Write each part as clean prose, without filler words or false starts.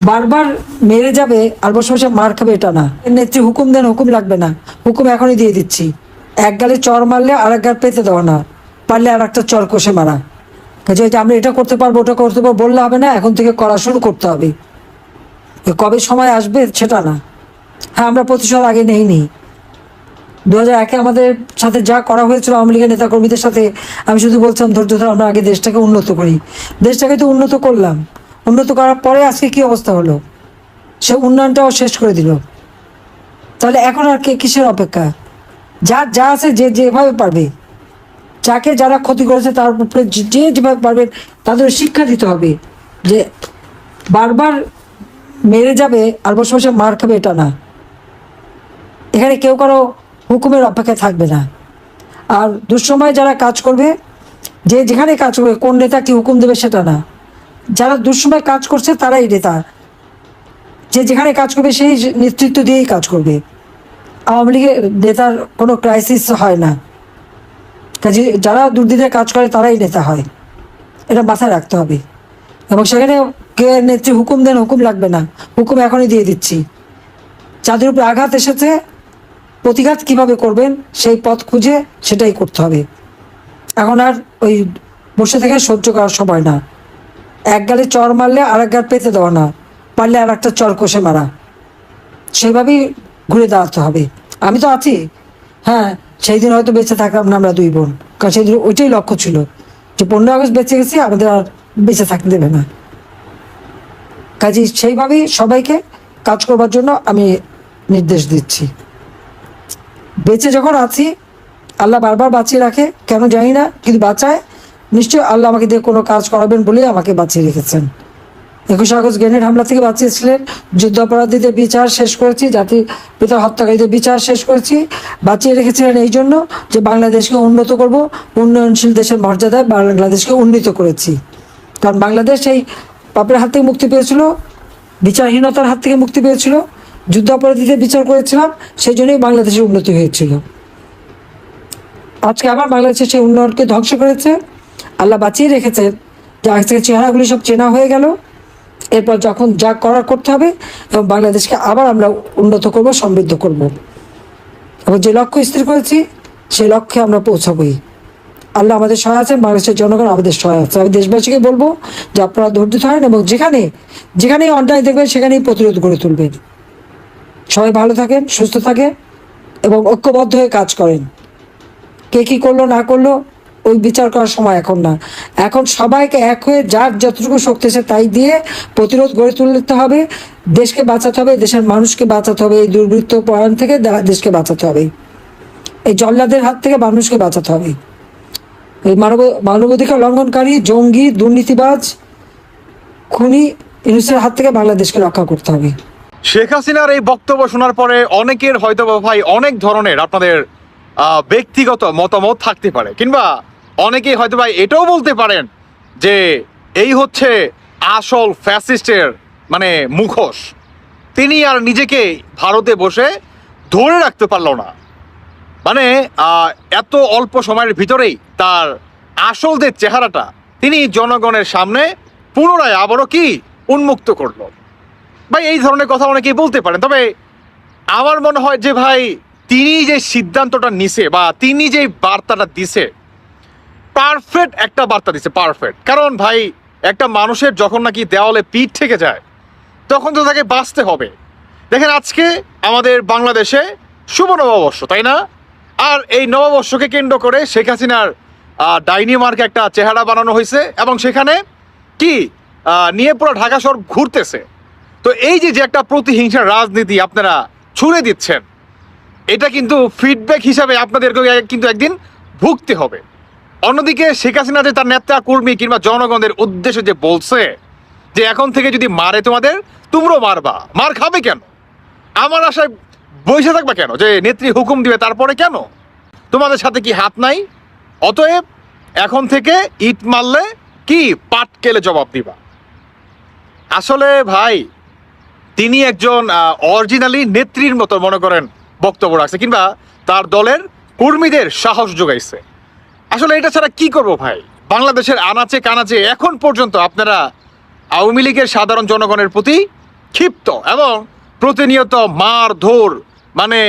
বারবার মেরে যাবে আর বসে বসে মার খাবে এটা না। নেত্রী হুকুম দেন, হুকুম লাগবে না, হুকুম এখনই দিয়ে দিচ্ছি। এক গালে চর মারলে আর এক গাল পেতে দেওয়া না, পারলে আর একটা চর কষে মারা। কাজে আমরা এটা করতে পারবো ওটা করতে পারবো বললে হবে না, এখন থেকে করা শুরু করতে হবে। কবে সময় আসবে সেটা না। হ্যাঁ, আমরা প্রতিশোধ আগে নেইনি। 2001-এ আমাদের সাথে যা করা হয়েছিল আওয়ামী লীগের নেতাকর্মীদের সাথে, আমি শুধু বলছিলাম ধৈর্য ধরে আমরা আগে দেশটাকে উন্নত করি। দেশটাকে তো উন্নত করলাম, উন্নত করার পরে আজকে কি অবস্থা হলো, সে উন্নয়নটাও শেষ করে দিল। তাহলে এখন আর কিসের অপেক্ষা? যার যা আছে যে যেভাবে পারবে, যাকে যারা ক্ষতি করেছে তার উপরে যে যেভাবে পারবেন তাদের শিক্ষা দিতে হবে যে বারবার মেরে যাবে আর বসে বসে মার খাবে এটা না। এখানে কেউ কারো হুকুমের অপেক্ষায় থাকবে না। আর দুঃসময় যারা কাজ করবে, যে যেখানে কাজ করবে, কোন নেতা কি হুকুম দেবে সেটা না। যারা দুঃসময় কাজ করছে তারাই নেতা, যে যেখানে কাজ করবে সেই নেতৃত্ব দিয়েই কাজ করবে। আওয়ামী লীগের নেতার কোনো ক্রাইসিস হয় না, কাজে যারা দুর্দিনে কাজ করে তারাই নেতা হয়, এটা মাথায় রাখতে হবে। এবং সেখানে কে নেত্রী হুকুম দেন, হুকুম লাগবে না, হুকুম এখনই দিয়ে দিচ্ছি। যাদের উপরে আঘাত এসেছে প্রতিঘাত কিভাবে করবেন সেই পথ খুঁজে সেটাই করতে হবে। এখন আর ওই বসে থেকে সহ্য করার সময় না। এক গালে চর মারলে আর এক গাল পেতে দেওয়া না, পারলে আর একটা চর কষে মারা, সেইভাবেই ঘুরে দাঁড়াতে হবে। আমি তো আছি। হ্যাঁ, সেই দিন হয়তো বেঁচে থাকলাম না আমরা দুই বোন, কারণ সেই দিন ওইটাই লক্ষ্য ছিল যে 15 আগস্ট বেঁচে গেছি, আমাদের আর বেঁচে থাকতে দেবে না। কাজে সেইভাবেই সবাইকে কাজ করবার জন্য আমি নির্দেশ দিচ্ছি। বেঁচে যখন আছি, আল্লাহ বারবার বাঁচিয়ে রাখে কেন জানি না, কিন্তু বাঁচায় নিশ্চয়ই। আল্লাহ আমাকে দিয়ে কোনো কাজ করাবেন বলেই আমাকে বাঁচিয়ে রেখেছেন। 21 আগস্ট গ্রেনেড হামলা থেকে বাঁচিয়েছিলেন, যুদ্ধাপরাধীদের বিচার শেষ করেছি, জাতির পিতার হত্যাকারীদের বিচার শেষ করেছি। বাঁচিয়ে রেখেছিলেন এই জন্য যে বাংলাদেশকে উন্নত করব, উন্নয়নশীল দেশের মর্যাদায় বাংলাদেশকে উন্নীত করেছি। কারণ বাংলাদেশ এই পাপের হাত থেকে মুক্তি পেয়েছিল, বিচারহীনতার হাত থেকে মুক্তি পেয়েছিল, যুদ্ধাপরাধীদের বিচার করেছিলাম, সেই জন্যই বাংলাদেশের উন্নতি হয়েছিল। আজকে আবার বাংলাদেশের সেই উন্নয়নকে ধ্বংস করেছে। আল্লাহ বাঁচিয়ে রেখেছেন যে আজকে চেহারাগুলি সব চেনা হয়ে গেল। এরপর যখন যা করার করতে হবে এবং বাংলাদেশকে আবার আমরা উন্নত করব, সমৃদ্ধ করব, এবং যে লক্ষ্য স্থির করেছি সেই লক্ষ্যে আমরা পৌঁছাবই। আল্লাহ আমাদের সহায় আছেন, বাংলাদেশের জনগণ আমাদের সহায় আছে। আমি দেশবাসীকে বলবো যে আপনারা ধৈর্য ধরেন এবং যেখানেই অন্যায় দেখবেন সেখানেই প্রতিরোধ গড়ে তুলবেন। সবাই ভালো থাকেন, সুস্থ থাকেন এবং ঐক্যবদ্ধ হয়ে কাজ করেন। কে কী করলো না করলো ওই বিচার করার সময় এখন না। এখন সবাইকে এক হয়ে যার যতটুকু শক্তি আছে তাই দিয়ে প্রতিরোধ গড়ে তুলতে হবে। দেশকে বাঁচাতে হবে, দেশের মানুষকে বাঁচাতে হবে, এই দুর্বৃত্ত পরায়ণ থেকে দেশকে বাঁচাতে হবে, এই জল্লাদের হাত থেকে মানুষকে বাঁচাতে হবে। এই মানবাধিকার লঙ্ঘনকারী, জঙ্গি, দুর্নীতিবাজ, খুনি ইউনূসের হাত থেকে বাংলাদেশকে রক্ষা করতে হবে। শেখ হাসিনার এই বক্তব্য শোনার পরে অনেকের হয়তো ভাই অনেক ধরনের আপনাদের ব্যক্তিগত মতামত থাকতে পারে, কিংবা অনেকেই হয়তো ভাই এটাও বলতে পারেন যে এই হচ্ছে আসল ফ্যাসিস্টের মানে মুখোশ। তিনি আর নিজেকে ভারতে বসে ধরে রাখতে পারল না, মানে এত অল্প সময়ের ভিতরেই তার আসল যে চেহারাটা তিনি জনগণের সামনে পুনরায় আবারও কি উন্মুক্ত করলো। ভাই এই ধরনের কথা অনেকেই বলতে পারেন, তবে আমার মনে হয় যে ভাই তিনি যে সিদ্ধান্তটা নিছে বা তিনি যে বার্তাটা দিছে, পারফেক্ট একটা বার্তা দিছে, পারফেক্ট। কারণ ভাই একটা মানুষের যখন নাকি দেওয়ালে পিঠ থেকে যায় তখন তো তাকে বাঁচতে হবে। দেখেন আজকে আমাদের বাংলাদেশে শুভ নববর্ষ, তাই না? আর এই নববর্ষকে কেন্দ্র করে শেখ হাসিনার ডাইনি মার্কে একটা চেহারা বানানো হয়েছে এবং সেখানে কি নিয়ে পুরো ঢাকা শহর ঘুরতেছে। তো এই যে একটা প্রতিহিংসার রাজনীতি আপনারা ছুড়ে দিচ্ছেন, এটা কিন্তু ফিডব্যাক হিসাবে আপনাদেরকে কিন্তু একদিন ভুগতে হবে। অন্যদিকে শেখ হাসিনা যে তার নেতা কর্মী কিংবা জনগণের উদ্দেশ্যে যে বলছে যে এখন থেকে যদি মারে তোমাদের, তোমরাও মারবা, মার খাবে কেন? আমার আশায় বসে থাকবা কেন? যে নেত্রী হুকুম দিবে তারপরে কেন? তোমাদের সাথে কি হাত নাই? অতএব এখন থেকে ইট মারলে কি পাট কেলে জবাব দিবা। আসলে ভাই তিনি একজন অরিজিনালি নেত্রীর মতো মনে করেন বক্তব্য রাখছে, কিংবা তার দলের কর্মীদের সাহস যোগাইছে। আসলে এটা ছাড়া কি করব ভাই? বাংলাদেশের আনাচে কানাচে এখন পর্যন্ত আপনারা আওয়ামী লীগের সাধারণ জনগণের প্রতি ক্ষিপ্ত এবং প্রতিনিয়ত মারধর, মানে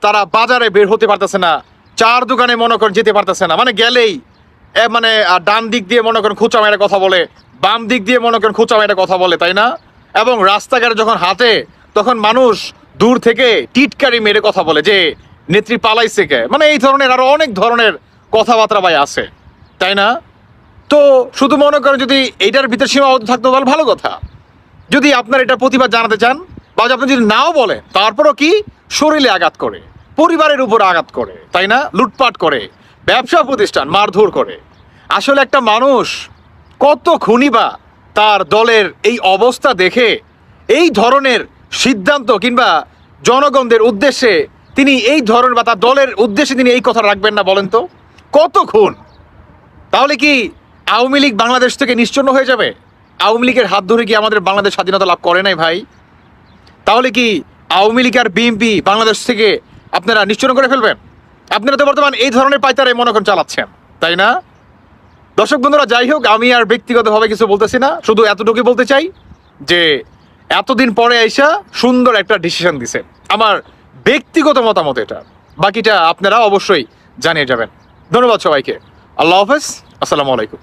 তারা বাজারে বের হতে পারতেছে না, চার দোকানে মনে করেন যেতে পারতেছে না, মানে গেলেই মানে ডান দিক দিয়ে মনে করেন খোঁচা মেরে কথা বলে, বাম দিক দিয়ে মনে করেন খোঁচা মেরে কথা বলে, তাই না? এবং রাস্তাঘাটে যখন হাঁটে তখন মানুষ দূর থেকে টিটকারি মেরে কথা বলে যে নেত্রী পালাইছে কে, মানে এই ধরনের আরো অনেক ধরনের কথাবার্তা ভাই আছে, তাই না? তো শুধু মনে করেন যদি এইটার ভিতরে সীমাবদ্ধ থাকতে তাহলে ভালো কথা। যদি আপনার এটা প্রতিবাদ জানাতে চান বা আপনি যদি নাও বলেন, তারপরও কি শরীরে আঘাত করে, পরিবারের উপর আঘাত করে, তাই না? লুটপাট করে, ব্যবসা প্রতিষ্ঠান মারধর করে। আসলে একটা মানুষ কত খুনি বা তার দলের এই অবস্থা দেখে এই ধরনের সিদ্ধান্ত কিংবা জনগণদের উদ্দেশ্যে তিনি এই ধরনের বা তার দলের উদ্দেশ্যে তিনি এই কথা রাখবেন না বলেন তো? কত খুন! তাহলে কি আওয়ামী লীগ বাংলাদেশ থেকে নিশ্চিহ্ন হয়ে যাবে? আওয়ামী লীগের হাত ধরে কি আমাদের বাংলাদেশ স্বাধীনতা লাভ করে নাই ভাই? তাহলে কি আওয়ামী লীগ আর বিএনপি বাংলাদেশ থেকে আপনারা নিশ্চিহ্ন করে ফেলবেন? আপনারা তো বর্তমান এই ধরনের পাইতারে মনে করেন চালাচ্ছেন, তাই না? দর্শক বন্ধুরা, যাই হোক, আমি আর ব্যক্তিগতভাবে কিছু বলতেছি না, শুধু এতটুকু বলতে চাই যে এতদিন পরে আইসা সুন্দর একটা ডিসিশন দিছে। আমার ব্যক্তিগত মতামত এটা, বাকিটা আপনারা অবশ্যই জানিয়ে যাবেন। ধন্যবাদ সবাইকে। আল্লাহ হাফেজ, আসসালামু আলাইকুম।